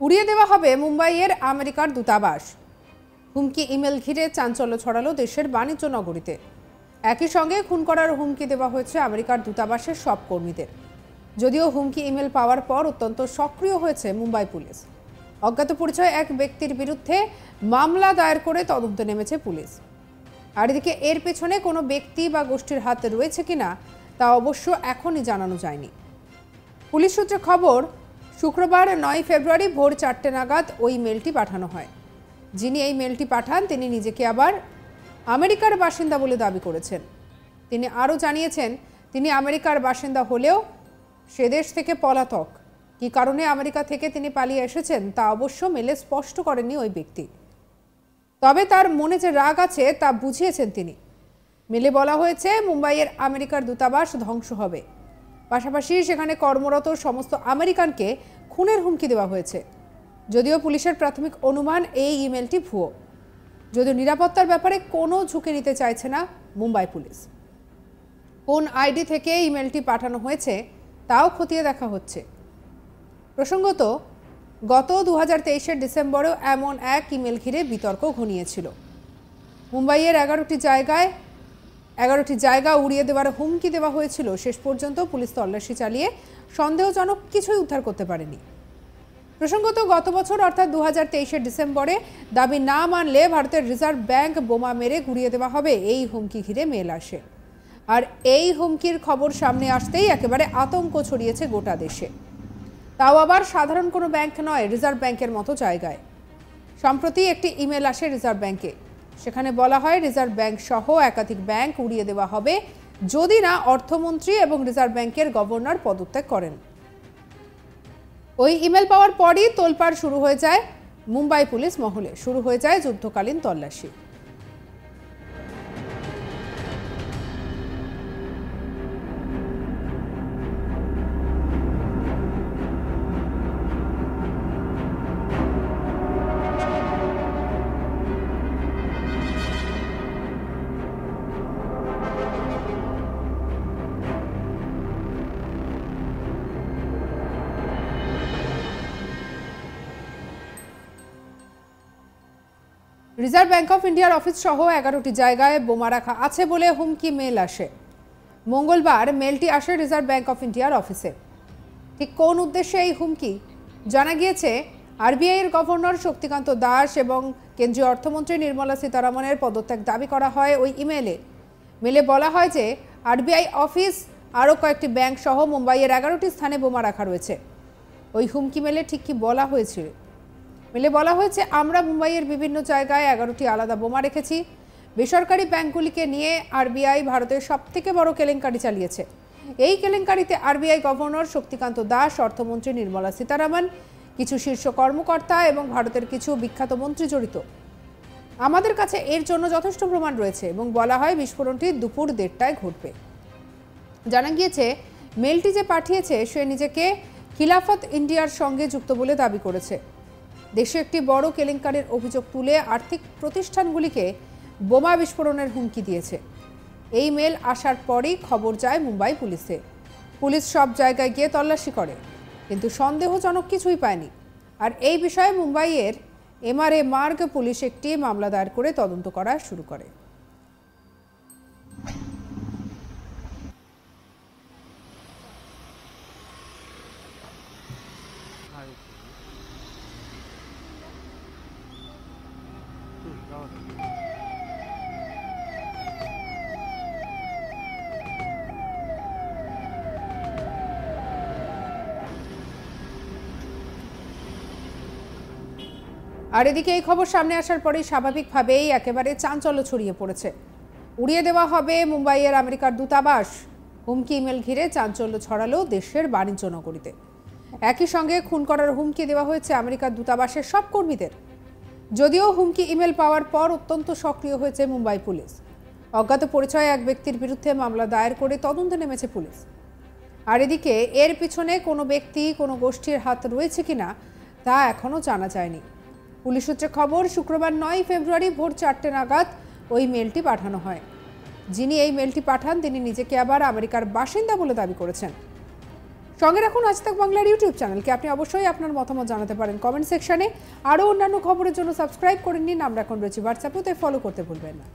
উড়িয়ে দেওয়া হবে মুম্বাইয়ের আমেরিকার দূতাবাস। হুমকি ইমেল ঘিরে চাঞ্চল্য ছড়ালো দেশের বাণিজ্য নগরীতে। একই সঙ্গে খুন করার হুমকি দেওয়া হয়েছে আমেরিকার দূতাবাসের সব কর্মীদের। যদিও হুমকি ইমেল পাওয়ার পর অত্যন্ত সক্রিয় হয়েছে মুম্বাই পুলিশ। অজ্ঞাত পরিচয় এক ব্যক্তির বিরুদ্ধে মামলা দায়ের করে তদন্তে নেমেছে পুলিশ। আর এদিকে এর পেছনে কোনো ব্যক্তি বা গোষ্ঠীর হাত রয়েছে কিনা তা অবশ্য এখনই জানানো যায়নি। পুলিশ সূত্রে খবর, শুক্রবার 9 ফেব্রুয়ারি ভোর 4টে নাগাদ ওই মেলটি পাঠানো হয়। যিনি এই মেলটি পাঠান তিনি নিজেকে আবার আমেরিকার বাসিন্দা বলে দাবি করেছেন। তিনি আরও জানিয়েছেন, তিনি আমেরিকার বাসিন্দা হলেও সে দেশ থেকে পলাতক। কী কারণে আমেরিকা থেকে তিনি পালিয়ে এসেছেন তা অবশ্য মেলে স্পষ্ট করেননি ওই ব্যক্তি। তবে তার মনে যে রাগ আছে তা বুঝিয়েছেন তিনি। মেলে বলা হয়েছে মুম্বাইয়ের আমেরিকার দূতাবাস ধ্বংস হবে, পাশাপাশি সেখানে কর্মরত সমস্ত আমেরিকানকে খুনের হুমকি দেওয়া হয়েছে। যদিও পুলিশের প্রাথমিক অনুমান এই ইমেলটি ভুয়ো। যদিও নিরাপত্তার ব্যাপারে কোনো ঝুঁকি নিতে চাইছে না মুম্বাই পুলিশ। কোন আইডি থেকে ইমেলটি পাঠানো হয়েছে তাও খতিয়ে দেখা হচ্ছে। প্রসঙ্গত, গত 2023 ডিসেম্বরেও এমন এক ইমেল ঘিরে বিতর্ক ঘনিয়েছিল। মুম্বাইয়ের 11টি জায়গা উড়িয়ে দেওয়ার হুমকি দেওয়া হয়েছিল। শেষ পর্যন্ত পুলিশ তল্লাশি চালিয়ে সন্দেহজনক কিছুই উদ্ধার করতে পারেনি। প্রসঙ্গত, গত বছর অর্থাৎ 2023 ডিসেম্বরে দাবি না মানলে ভারতের রিজার্ভ ব্যাংক বোমা মেরে গুড়িয়ে দেওয়া হবে, এই হুমকি ঘিরে মেল আসে। আর এই হুমকির খবর সামনে আসতেই একেবারে আতঙ্ক ছড়িয়েছে গোটা দেশে। তাও আবার সাধারণ কোনো ব্যাংক নয়, রিজার্ভ ব্যাংকের মতো জায়গায়। সম্প্রতি একটি ইমেল আসে রিজার্ভ ব্যাংকে। সেখানে বলা হয় রিজার্ভ ব্যাংক সহ একাধিক ব্যাংক উড়িয়ে দেওয়া হবে যদি না অর্থমন্ত্রী এবং রিজার্ভ ব্যাংকের গভর্নর পদত্যাগ করেন। ওই ইমেল পাওয়ার পরই তোলপাড় শুরু হয়ে যায় মুম্বাই পুলিশ মহলে, শুরু হয়ে যায় যুদ্ধকালীন তল্লাশি। রিজার্ভ ব্যাংক অফ ইন্ডিয়ার অফিস সহ 11টি জায়গায় বোমা রাখা আছে বলে হুমকি মেল আসে। মঙ্গলবার মেলটি আসে রিজার্ভ ব্যাংক অফ ইন্ডিয়ার অফিসে। ঠিক কোন উদ্দেশ্যে এই হুমকি? জানা গিয়েছে, আরবিআই এর গভর্নর শক্তিকান্ত দাস এবং কেন্দ্রীয় অর্থমন্ত্রী নির্মলা সীতারামনের পদত্যাগ দাবি করা হয় ওই ইমেলে। মেলে বলা হয় যে আরবিআই অফিস আরও কয়েকটি ব্যাংক সহ মুম্বাইয়ের 11টি স্থানে বোমা রাখা রয়েছে। ওই হুমকি মেলে ঠিক কি বলা হয়েছিল? মেলে বলা হয়েছে, আমরা মুম্বাইয়ের বিভিন্ন জায়গায় 11টি আলাদা বোমা রেখেছি। বেসরকারি ব্যাংকগুলিকে নিয়ে আরবিআই ভারতের সবথেকে বড় কেলেঙ্কারি চালিয়েছে। এই কেলেঙ্কারিতে আরবিআই গভর্নর শক্তিকান্ত দাস, অর্থমন্ত্রী নির্মলা সীতারামন, কিছু শীর্ষ কর্মকর্তা এবং ভারতের কিছু বিখ্যাত মন্ত্রী জড়িত। আমাদের কাছে এর জন্য যথেষ্ট প্রমাণ রয়েছে এবং বলা হয় বিস্ফোরণটি দুপুর 1:30টায় ঘটবে। জানা গিয়েছে, মেলটি যে পাঠিয়েছে সে নিজেকে খিলাফত ইন্ডিয়ার সঙ্গে যুক্ত বলে দাবি করেছে। দেশে একটি বড় কেলেঙ্কারির অভিযোগ তুলে আর্থিক প্রতিষ্ঠানগুলিকে বোমা বিস্ফোরণের হুমকি দিয়েছে। এই মেল আসার পরেই খবর যায় মুম্বাই পুলিশে। পুলিশ সব জায়গায় গিয়ে তল্লাশি করে, কিন্তু সন্দেহজনক কিছুই পায়নি। আর এই বিষয়ে মুম্বাইয়ের MRA মার্গ পুলিশ একটি মামলা দায়ের করে তদন্ত করা শুরু করে। আর এদিকে এই খবর সামনে আসার পরেই স্বাভাবিকভাবেই একেবারে চাঞ্চল্য ছড়িয়ে পড়েছে। উড়িয়ে দেওয়া হবে মুম্বাইয়ের আমেরিকার দূতাবাস। হুমকি ইমেল ঘিরে চাঞ্চল্য ছড়ালো দেশের বাণিজ্য নগরীতে। একই সঙ্গে খুন করার হুমকি দেওয়া হয়েছে আমেরিকার দূতাবাসের সব কর্মীদের। যদিও হুমকি ইমেল পাওয়ার পর অত্যন্ত সক্রিয় হয়েছে মুম্বাই পুলিশ। অজ্ঞাত পরিচয় এক ব্যক্তির বিরুদ্ধে মামলা দায়ের করে তদন্তে নেমেছে পুলিশ। আর এদিকে এর পিছনে কোনো ব্যক্তি, কোনো গোষ্ঠীর হাত রয়েছে কিনা তা এখনও জানা যায়নি। পুলিশ সূত্রে খবর, শুক্রবার 9 ফেব্রুয়ারি ভোর 4টে নাগাদ ওই মেলটি পাঠানো হয়। যিনি এই মেলটি পাঠান তিনি নিজেকে আবার আমেরিকার বাসিন্দা বলে দাবি করেছেন। সঙ্গে রাখুন আজ তাক বাংলার ইউটিউব চ্যানেলকে। আপনি অবশ্যই আপনার মতামত জানাতে পারেন কমেন্ট সেকশনে। আরও অন্যান্য খবরের জন্য সাবস্ক্রাইব করে নিন। আমরা এখন রয়েছি হোয়াটসঅ্যাপে, তাই ফলো করতে ভুলবেন না।